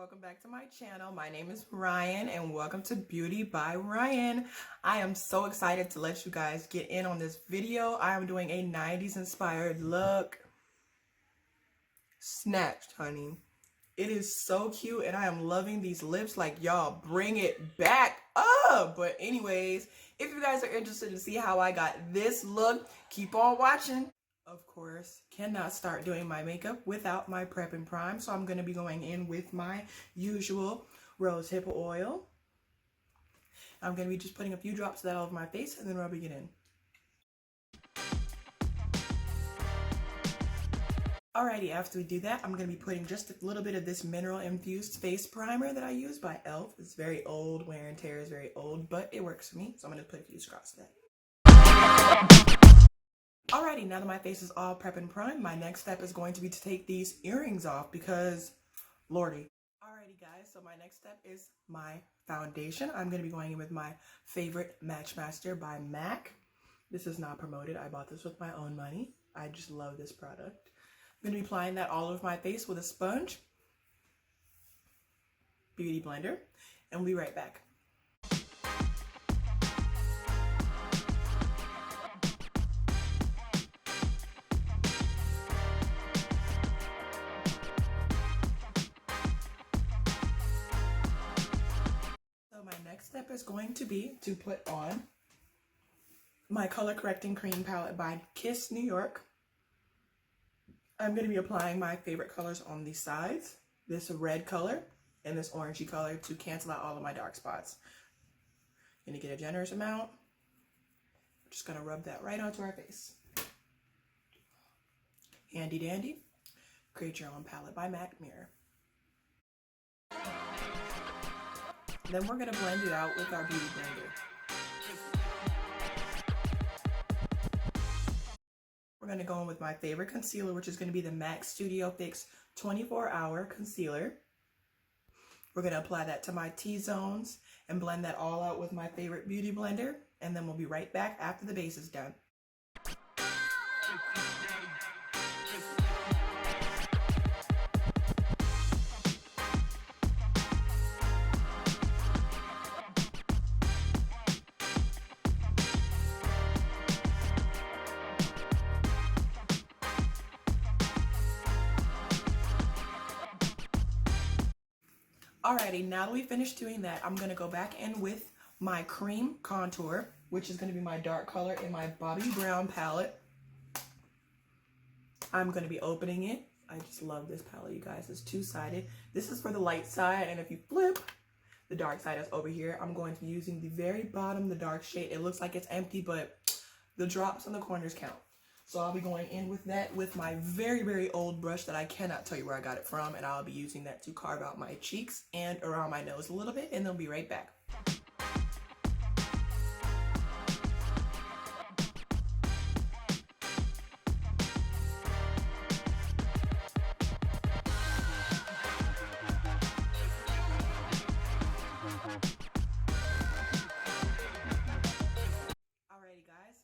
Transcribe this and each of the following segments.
welcome back to my channel. My name is Ryan and welcome to Beauty by Ryan. I am so excited to let you guys get in on this video. I am doing a 90s inspired look. Snatched, honey. It is so cute and I am loving these lips. Like, y'all, bring it back up. But anyways, if you guys are interested to see how I got this look, keep on watching. Of course, cannot start doing my makeup without my prep and prime. So I'm going to be going in with my usual rose hip oil. I'm going to be just putting a few drops of that all over my face and then rubbing it in. Alrighty, after we do that, I'm going to be putting just a little bit of this mineral infused face primer that I use by e.l.f. It's very old, wear and tear is very old, but it works for me. So I'm going to put a few drops of that. Alrighty, now that my face is all prep and prime, my next step is going to be to take these earrings off because, lordy. Alrighty guys, so my next step is my foundation. I'm going to be going in with my favorite Matchmaster by MAC. This is not promoted. I bought this with my own money. I just love this product. I'm going to be applying that all over my face with a sponge, beauty blender, and we'll be right back. Step is going to be to put on my color correcting cream palette by Kiss New York. I'm going to be applying my favorite colors on the sides, this red color and this orangey color, to cancel out all of my dark spots. I'm going to get a generous amount. I'm just going to rub that right onto our face. Handy dandy. Create your own palette by MAC Mirror. Then we're going to blend it out with our beauty blender. We're going to go in with my favorite concealer, which is going to be the MAC Studio Fix 24-Hour Concealer. We're going to apply that to my T-zones and blend that all out with my favorite beauty blender. And then we'll be right back after the base is done. Alrighty, now that we finished doing that, I'm going to go back in with my cream contour, which is going to be my dark color in my Bobbi Brown palette. I'm going to be opening it. I just love this palette, you guys. It's two-sided. This is for the light side, and if you flip, the dark side is over here. I'm going to be using the very bottom, the dark shade. It looks like it's empty, but the drops on the corners count. So I'll be going in with that with my very, very old brush that I cannot tell you where I got it from. And I'll be using that to carve out my cheeks and around my nose a little bit. And then I'll be right back.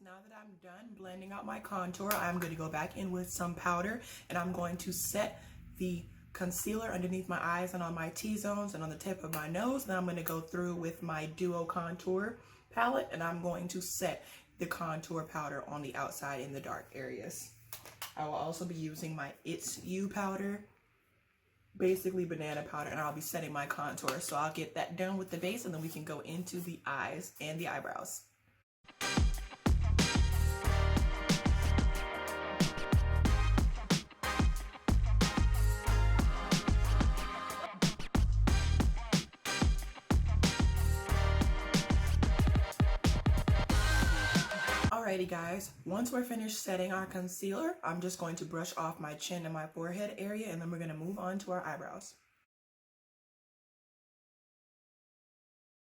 Now that I'm done blending out my contour, I'm going to go back in with some powder and I'm going to set the concealer underneath my eyes and on my T-zones and on the tip of my nose. Then I'm going to go through with my Duo Contour palette and I'm going to set the contour powder on the outside in the dark areas. I will also be using my It's You powder, basically banana powder, and I'll be setting my contour. So I'll get that done with the base and then we can go into the eyes and the eyebrows. Alrighty guys, once we're finished setting our concealer, I'm just going to brush off my chin and my forehead area and then we're going to move on to our eyebrows.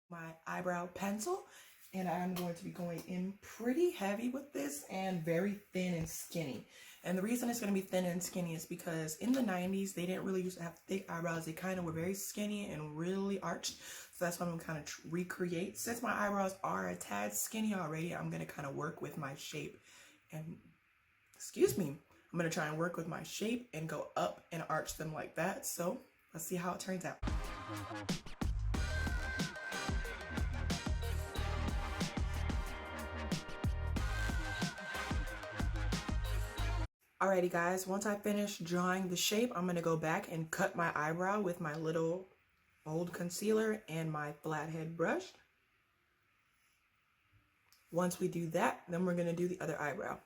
My eyebrow pencil, and I'm going to be going in pretty heavy with this and very thin and skinny. And the reason it's going to be thin and skinny is because in the 90s, they didn't really used to have thick eyebrows. They kind of were very skinny and really arched. So that's what I'm going to kind of recreate. Since my eyebrows are a tad skinny already, I'm going to kind of work with my shape. And, excuse me, I'm going to try and work with my shape and go up and arch them like that. So let's see how it turns out. Alrighty guys, once I finish drawing the shape, I'm gonna go back and cut my eyebrow with my little old concealer and my flathead brush. Once we do that, then we're gonna do the other eyebrow.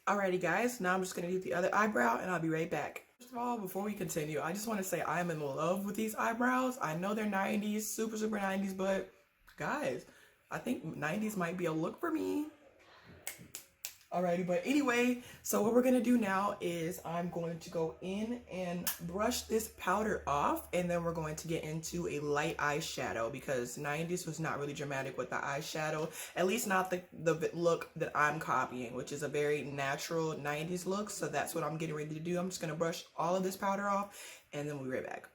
Alrighty guys, now I'm just gonna do the other eyebrow and I'll be right back. First of all, before we continue, I just want to say I am in love with these eyebrows. I know they're 90s, super 90s, but guys, I think 90s might be a look for me. Alrighty, but anyway, so what we're gonna do now is I'm going to go in and brush this powder off, and then we're going to get into a light eyeshadow because 90s was not really dramatic with the eyeshadow, at least not the look that I'm copying, which is a very natural 90s look. So that's what I'm getting ready to do. I'm just gonna brush all of this powder off and then we'll be right back.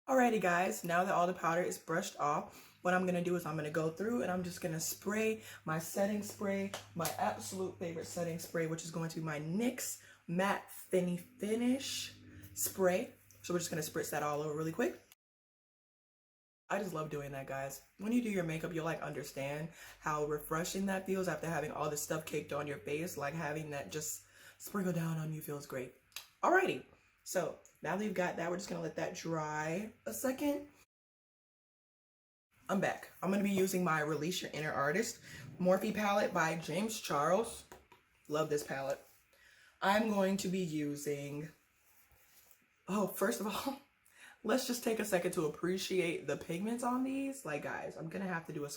Alrighty guys, now that all the powder is brushed off, what I'm gonna do is I'm gonna go through and I'm just gonna spray my setting spray, my absolute favorite setting spray, which is going to be my NYX Matte FINI Finish spray. So we're just gonna spritz that all over really quick. I just love doing that, guys. When you do your makeup, you'll like understand how refreshing that feels after having all this stuff caked on your face. Like having that just sprinkle down on you feels great. Alrighty, so now that you've got that, we're just gonna let that dry a second. I'm back. I'm gonna be using my Release Your Inner Artist Morphe palette by James Charles. Love this palette. I'm going to be using, oh, first of all, let's just take a second to appreciate the pigments on these. Like guys, I'm gonna have to do a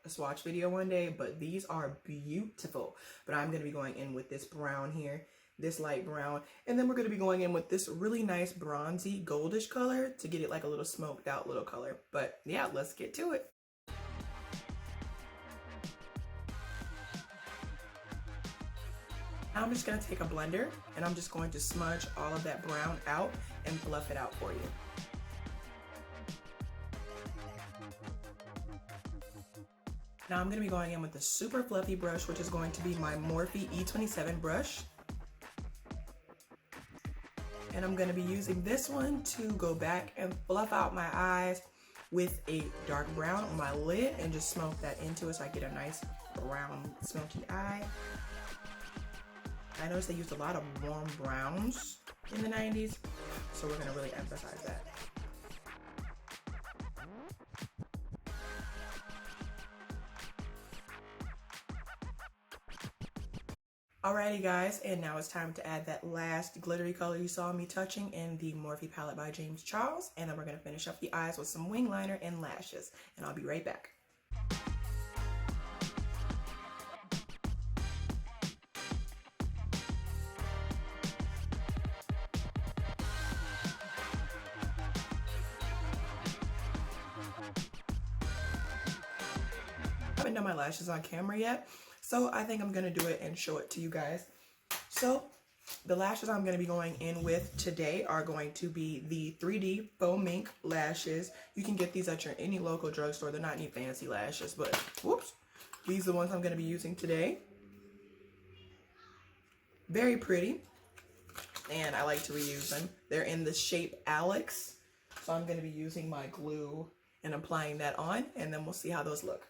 swatch video one day, but these are beautiful. But I'm gonna be going in with this brown here, this light brown, and then we're going to be going in with this really nice bronzy goldish color to get it like a little smoked out little color. But yeah, let's get to it. Now I'm just going to take a blender and I'm just going to smudge all of that brown out and fluff it out for you. Now I'm going to be going in with the super fluffy brush, which is going to be my Morphe E27 brush. And I'm going to be using this one to go back and fluff out my eyes with a dark brown on my lid and just smoke that into it so I get a nice brown smoky eye. I noticed they used a lot of warm browns in the 90s, so we're going to really emphasize that. Alrighty guys, and now it's time to add that last glittery color you saw me touching in the Morphe palette by James Charles, and then we're going to finish up the eyes with some wing liner and lashes, and I'll be right back. I haven't done my lashes on camera yet, so I think I'm going to do it and show it to you guys. So the lashes I'm going to be going in with today are going to be the 3D Faux Mink lashes. You can get these at your any local drugstore. They're not any fancy lashes, but whoops, these are the ones I'm going to be using today. Very pretty, and I like to reuse them. They're in the shape Alex, so I'm going to be using my glue and applying that on, and then we'll see how those look.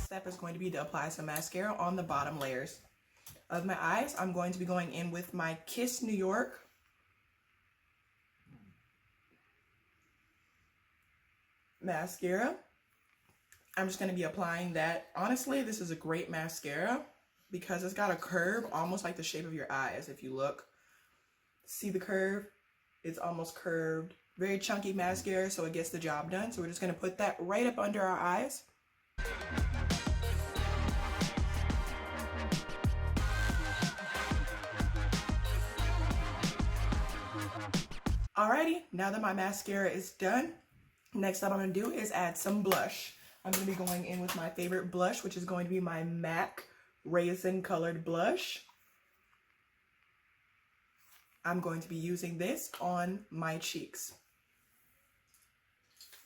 Step is going to be to apply some mascara on the bottom layers of my eyes. I'm going to be going in with my Kiss New York mascara. I'm just going to be applying that. Honestly, this is a great mascara because it's got a curve almost like the shape of your eyes if you look. See the curve? It's almost curved. Very chunky mascara, so it gets the job done. So we're just gonna put that right up under our eyes. Alrighty, now that my mascara is done, next up I'm gonna do is add some blush. I'm gonna be going in with my favorite blush, which is going to be my MAC Raisin colored blush. I'm going to be using this on my cheeks.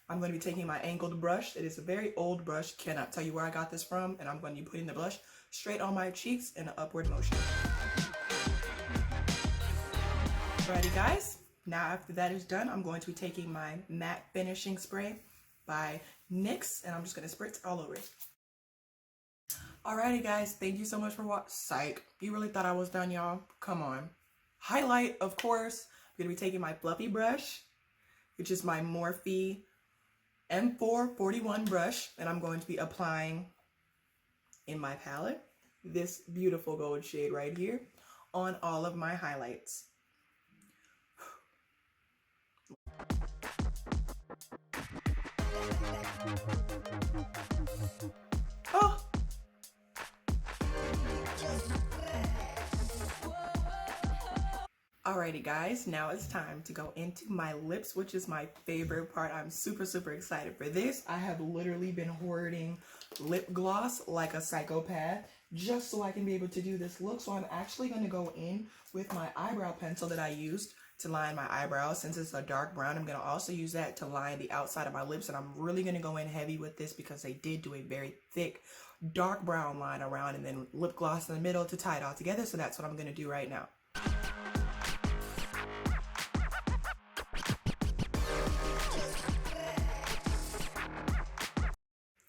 I'm going to be taking my angled brush. It is a very old brush. Cannot tell you where I got this from. And I'm going to be putting the blush straight on my cheeks in an upward motion. Alrighty guys. Now after that is done, I'm going to be taking my matte finishing spray by NYX. And I'm just going to spritz all over it. Alrighty guys. Thank you so much for watching. Psych. You really thought I was done, y'all? Come on. Highlight, of course. I'm going to be taking my fluffy brush, which is my Morphe M441 brush, and I'm going to be applying in my palette this beautiful gold shade right here on all of my highlights. Oh! Alrighty guys, now it's time to go into my lips, which is my favorite part. I'm super excited for this. I have literally been hoarding lip gloss like a psychopath just so I can be able to do this look. So I'm actually going to go in with my eyebrow pencil that I used to line my eyebrows. Since it's a dark brown, I'm going to also use that to line the outside of my lips, and I'm really going to go in heavy with this because they did do a very thick dark brown line around and then lip gloss in the middle to tie it all together. So that's what I'm going to do right now.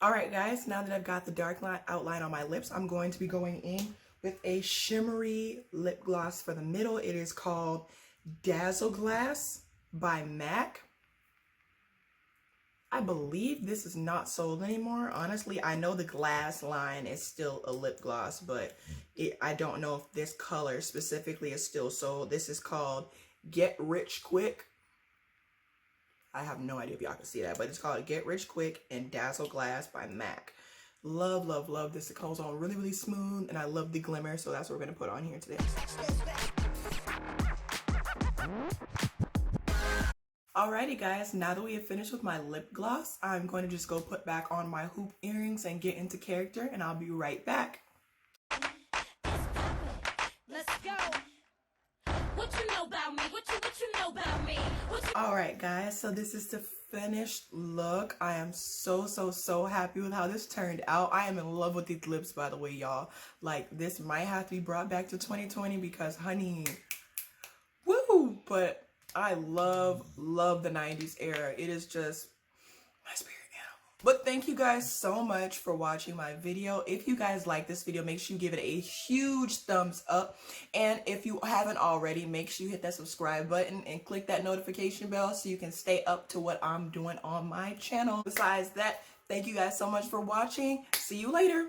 Alright guys, now that I've got the dark outline on my lips, I'm going to be going in with a shimmery lip gloss for the middle. It is called Dazzle Glass by MAC. I believe this is not sold anymore. Honestly, I know the glass line is still a lip gloss, but I don't know if this color specifically is still sold. This is called Get Rich Quick. I have no idea if y'all can see that, but it's called Get Rich Quick and Dazzle Glass by MAC. Love, love, love this. It goes on really smooth, and I love the glimmer, so that's what we're going to put on here today. Alrighty guys, now that we have finished with my lip gloss, I'm going to just go put back on my hoop earrings and get into character, and I'll be right back. Let's go. What you know about me? What you know about me? Alright guys, so this is the finished look. I am so happy with how this turned out. I am in love with these lips, by the way, y'all. Like, this might have to be brought back to 2020 because, honey, woo! But I love the 90s era. It is just my spirit animal. But thank you guys so much for watching my video. If you guys like this video, make sure you give it a huge thumbs up. And if you haven't already, make sure you hit that subscribe button and click that notification bell so you can stay up to what I'm doing on my channel. Besides that, thank you guys so much for watching. See you later.